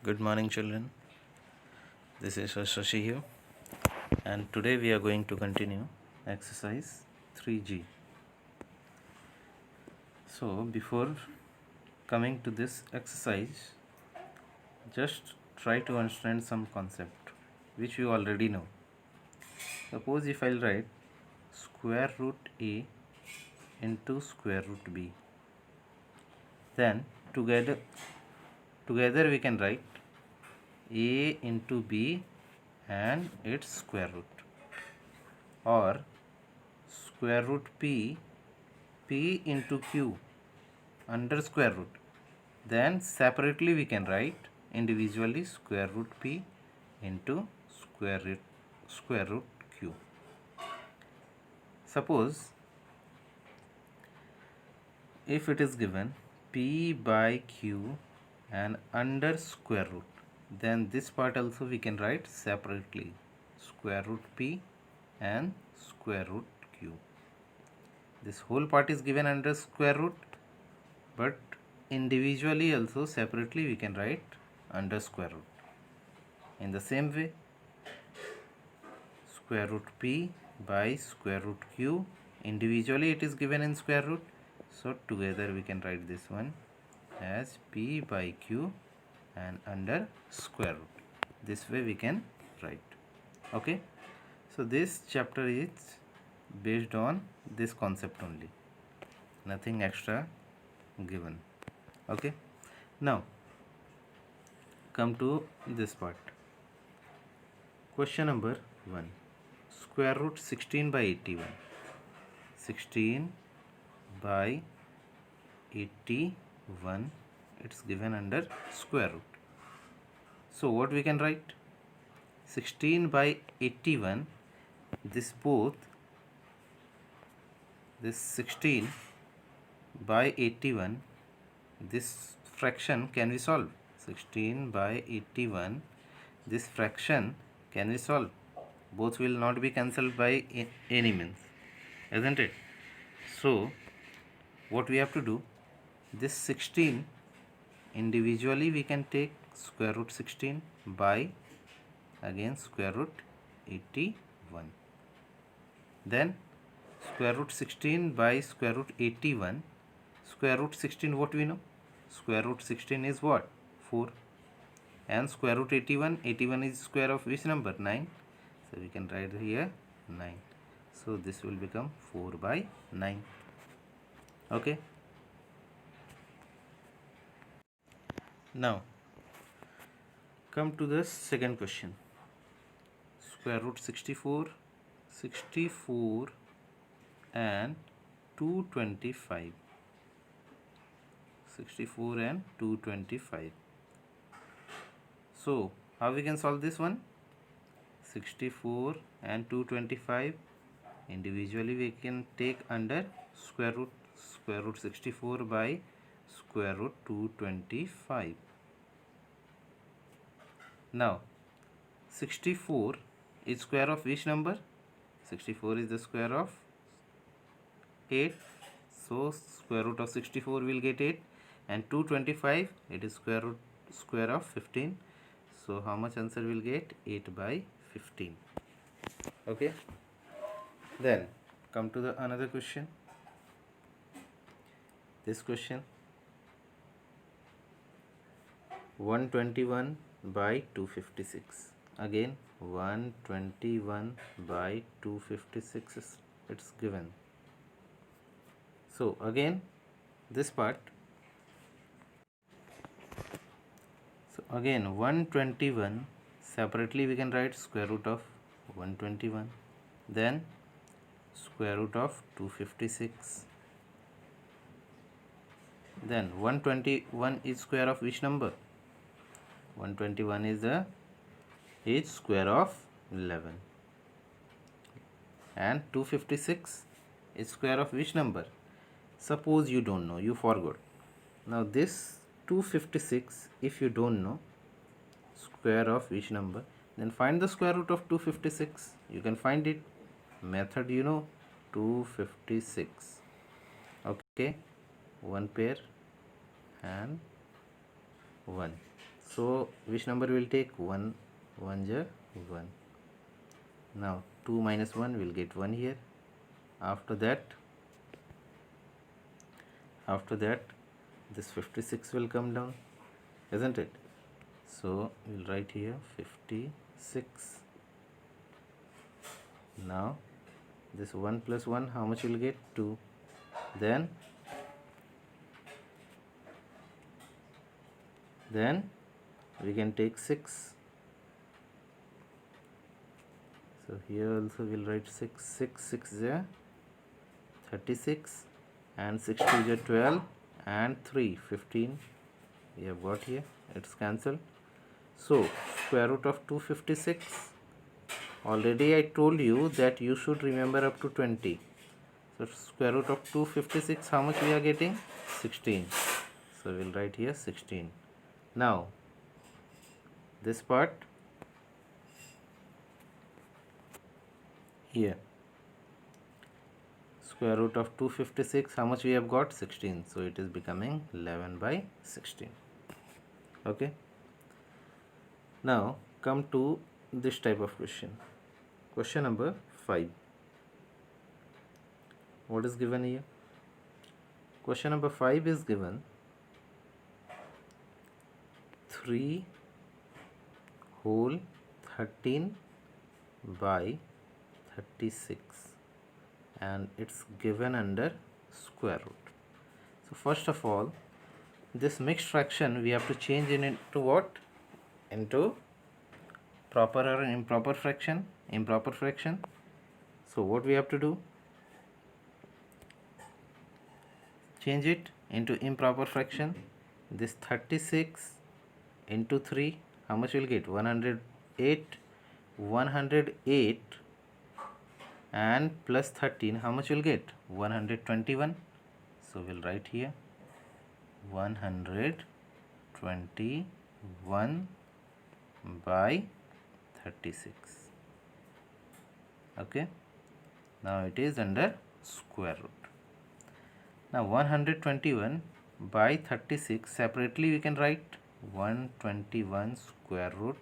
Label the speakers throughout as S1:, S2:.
S1: Good morning, children. This is Shashi here, and today we are going to continue exercise 3G. So, before coming to this exercise, just try to understand some concept which you already know. Suppose if I'll write square root a into square root b, then together we can write a into b and its square root, or square root p into q under square root. Then separately we can write individually square root p into square root q. Suppose if it is given p by q and under square root, then this part also we can write separately square root p and square root q. This whole part is given under square root, but individually also separately we can write under square root. In the same way, square root p by square root q, individually it is given in square root, so together we can write this one as p by q and under square root. This way we can write. Okay, so this chapter is based on this concept only, nothing extra given. Okay, now come to this part. Question number 1, square root 16 by 81. 16 by 81, it's given under square root. So what we can write? 16 by 81, this 16 by 81, this fraction can we solve? 16 by 81, this fraction can we solve? Both will not be cancelled by any means, isn't it? So what we have to do, this 16 individually we can take square root 16 by again square root 81. Then square root 16 by square root 81. Square root 16, what we know? Square root 16 is what? 4. And square root 81, 81 is square of which number? 9. So we can write here 9. So this will become 4 by 9. Okay. Now come to the second question. Square root 64 and 225. 64 and 225. So how we can solve this one? 64 and 225, individually we can take under square root 64 by square root 225. Now 64 is square of which number? 64 is the square of 8, so square root of 64 will get 8, and 225, it is square of 15, so how much answer will get? 8 by 15. Okay, then come to the another question. This question, 121 by 256. Again 121 by 256 it's given. So again this part, so again 121 separately we can write square root of 121, then square root of 256, then 121 is square of which number? 121 is square of 11, and 256 is square of which number? Suppose you don't know, you forgot. Now this 256, if you don't know square of which number, then find the square root of 256. You can find it. Method you know, 256. Okay, one pair and 1. So which number will take? 1 1 ja 1. Now 2 minus 1 will get 1 here. After that this 56 will come down, isn't it? So we'll write here 56. Now this 1 plus 1, how much will get? 2. Then we can take 6. So here also we'll write 6. 6 6 is 36, and 6 2 is 12, and 3 15. We have got here, it's cancelled. So square root of 256, already I told you that you should remember up to 20. So square root of 256, how much we are getting? 16. So we'll write here 16. Now this part here, square root of 256, how much we have got? 16. So it is becoming 11 by 16. Okay. Now come to this type of question. Question number 5. What is given here? Question number 5 is given 3 whole 13 by 36, and it's given under square root. So first of all, this mixed fraction we have to change into what? Into proper or improper fraction? Improper fraction. So what we have to do? Change it into improper fraction. This 36 into 3, how much will get? 108. 108 and plus 13, how much will get? 121. So we'll write here 121 by 36. Okay, now it is under square root. Now 121 by 36, separately we can write 121 square root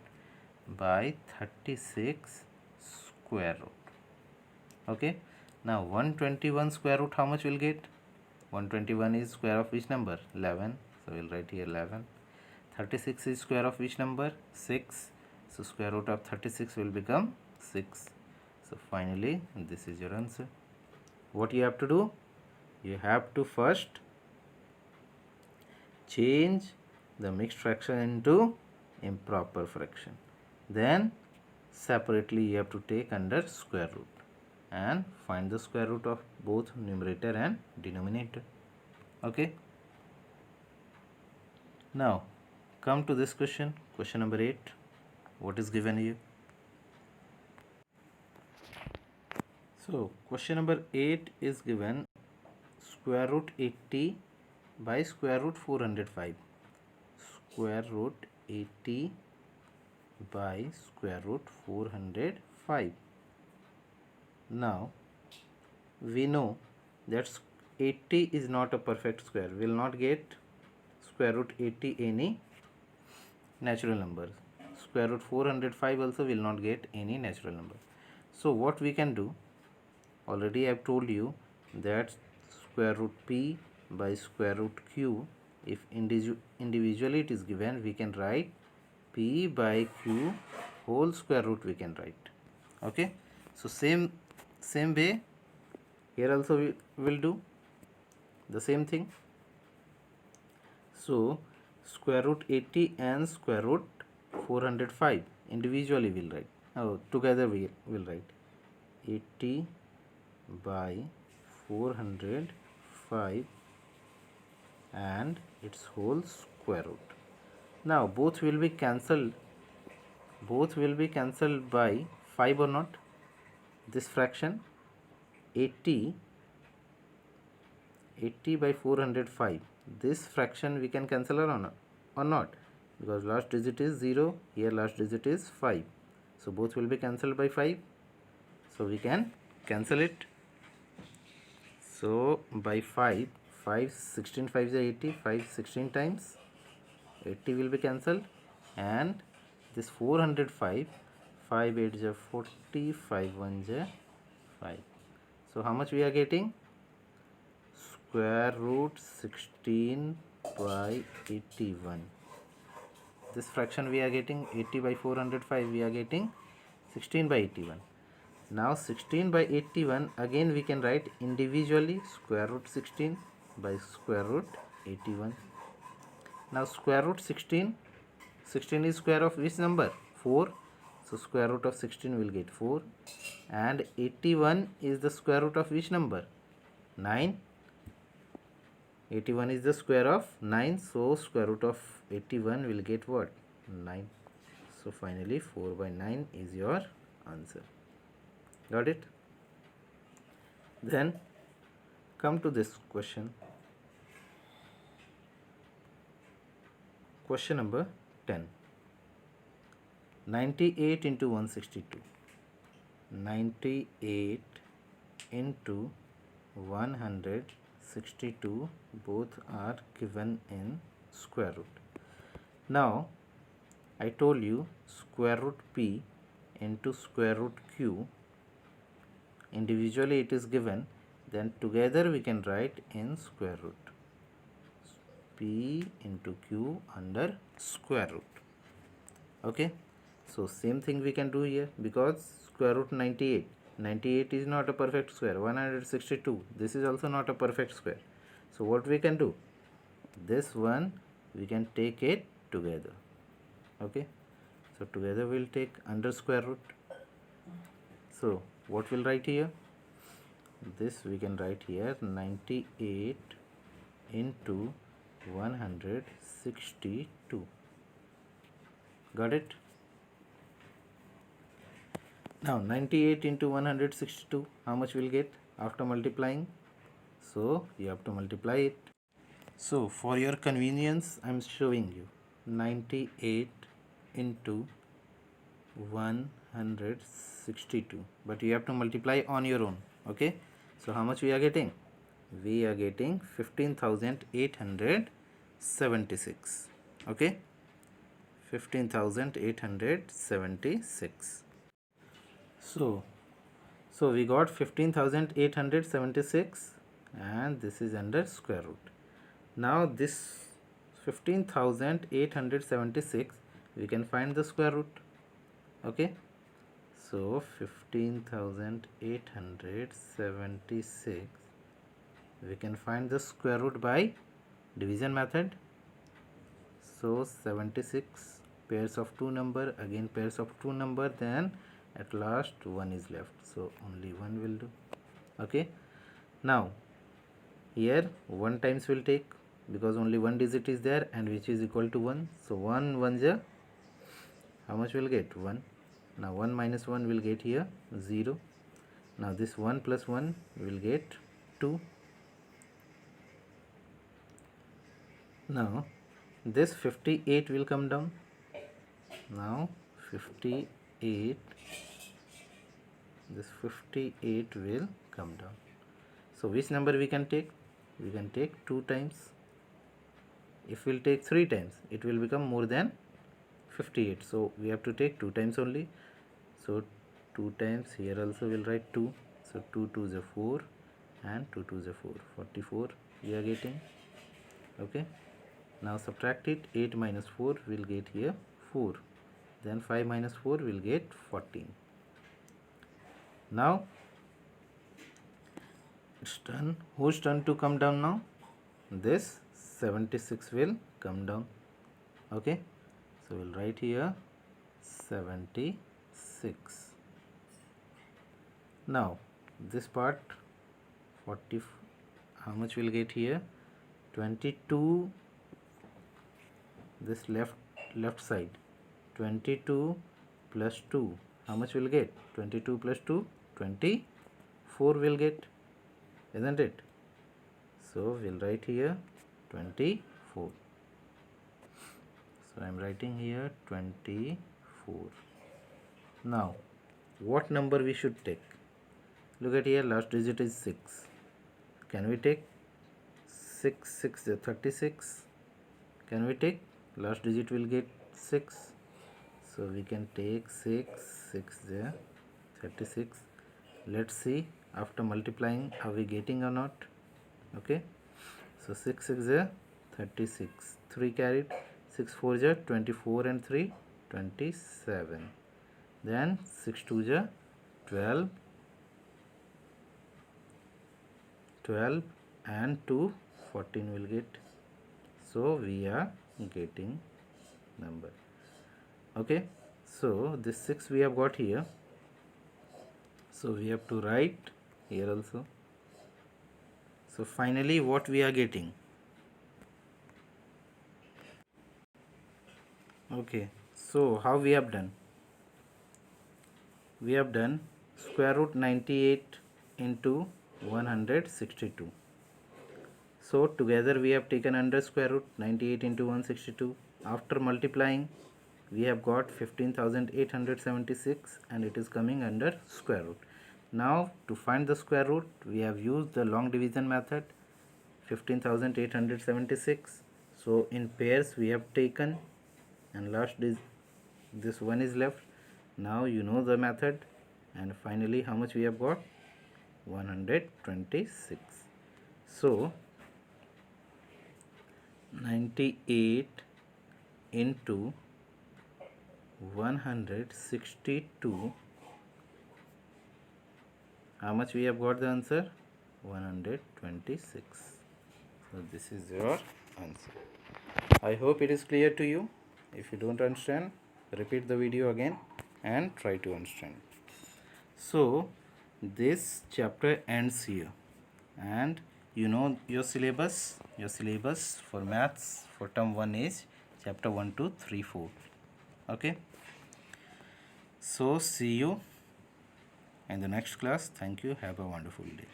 S1: by 36 square root. Okay, now 121 square root, how much will get? 121 is square of which number? 11. So we'll write here 11. 36 is square of which number? 6. So square root of 36 will become 6. So finally this is your answer. What you have to do? You have to first change the mixed fraction into improper fraction. Then separately you have to take under square root and find the square root of both numerator and denominator. Okay. Now come to this question, question number 8. What is given here? So question number 8 is given square root 80 by square root 405. Square root 80 by square root 405. Now we know that 80 is not a perfect square. We will not get square root 80 any natural number. Square root 405 also will not get any natural number. So what we can do, already I have told you that square root p by square root q, if individually it is given, we can write p by q whole square root we can write. Okay, so same way here also we will do the same thing. So square root 80 and square root 405 individually will write. Together we will write 80 by 405 and its whole square root. Now both will be cancelled. Both will be cancelled by 5 or not? This fraction 80 by 405. This fraction we can cancel or not? Because last digit is 0. Here last digit is 5. So both will be cancelled by 5. So we can cancel it. So by 5, 16 5 is 80. 5 16 times 80 will be cancelled. and this 405, 5 8 is 40, 5 1 is 5. So how much we are getting? Square root 16 by 81. This fraction we are getting 80 by 405, we are getting 16 by 81. Now 16 by 81, again we can write individually square root 16 by square root 81. Now square root 16, 16 is square of which number? 4. So square root of 16 will get 4. And 81 is the square root of which number? 9. 81 is the square of 9. So square root of 81 will get what? 9. So finally 4 by 9 is your answer. Got it? Then come to this question. Question number 10. 98 into 162. 98 into 162, both are given in square root. Now I told you square root p into square root q, individually it is given, then together we can write in square root. P into q under square root. Okay, so same thing we can do here, because square root 98, 98 is not a perfect square. 162, this is also not a perfect square. So what we can do, this one we can take it together. Okay, so together we'll take under square root. So what we'll write here, this we can write here 98 into 162. Got it? Now 98 into 162, how much we'll get after multiplying? So you have to multiply it. So for your convenience, I'm showing you 98 into 162, but you have to multiply on your own. Okay, so how much we are getting? We are getting 15,876. Okay, 15,876. So we got 15,876, and this is under square root. Now this 15,876, we can find the square root. Okay, so 15,876, we can find the square root by division method. So 76 pairs of 2 number, again pairs of 2 number, then at last 1 is left, so only 1 will do. Okay, now here 1 times will take, because only 1 digit is there and which is equal to 1. So 1 1 how much will get? 1. Now 1 minus 1 will get here 0. Now this 1 plus 1 will get 2. Now this 58 will come down. Now 58, this 58 will come down. So which number we can take? We can take 2 times. If we'll take 3 times, it will become more than 58. So we have to take 2 times only. So 2 times, here also we'll write 2. So 2 2 is 4 and 2 2 is 4. 44 we are getting. Okay. Now subtract it. 8 minus 4 will get here 4. Then 5 minus 4 will get 14. Now it's done. Whose turn to come down now? This 76 will come down. Okay, so we'll write here 76. Now this part 40, how much will get here? 22, this left side, 22 plus 2, how much will get? 22 plus 2, 24 will get, isn't it? So we'll write here 24. So I am writing here 24. Now what number we should take? Look at here, last digit is 6. Can we take 6 6 is 36? Can we take? Last digit will get 6. So we can take 6 there, 36. Let's see after multiplying are we getting or not. Okay, so 6 6 there, 36. 3 carried, 6 4 there, 24 and 3 27. Then 6 2 there, 12 and 2 14 will get. So we are getting number. Okay, so this 6 we have got here, so we have to write here also. So finally what we are getting. Okay, so how we have done? We have done square root 98 into 162. So together we have taken under square root 98 into 162. After multiplying we have got 15,876 and it is coming under square root. Now to find the square root we have used the long division method. 15,876. So in pairs we have taken and last is this one is left. Now you know the method, and finally how much we have got? 126. So 98 into 162, how much we have got the answer? 126. So this is your answer. I hope it is clear to you. If you don't understand, repeat the video again and try to understand. So this chapter ends here, and you know your syllabus for maths for term 1 is chapter 1 2 3 4. Okay, so see you in the next class. Thank you. Have a wonderful day.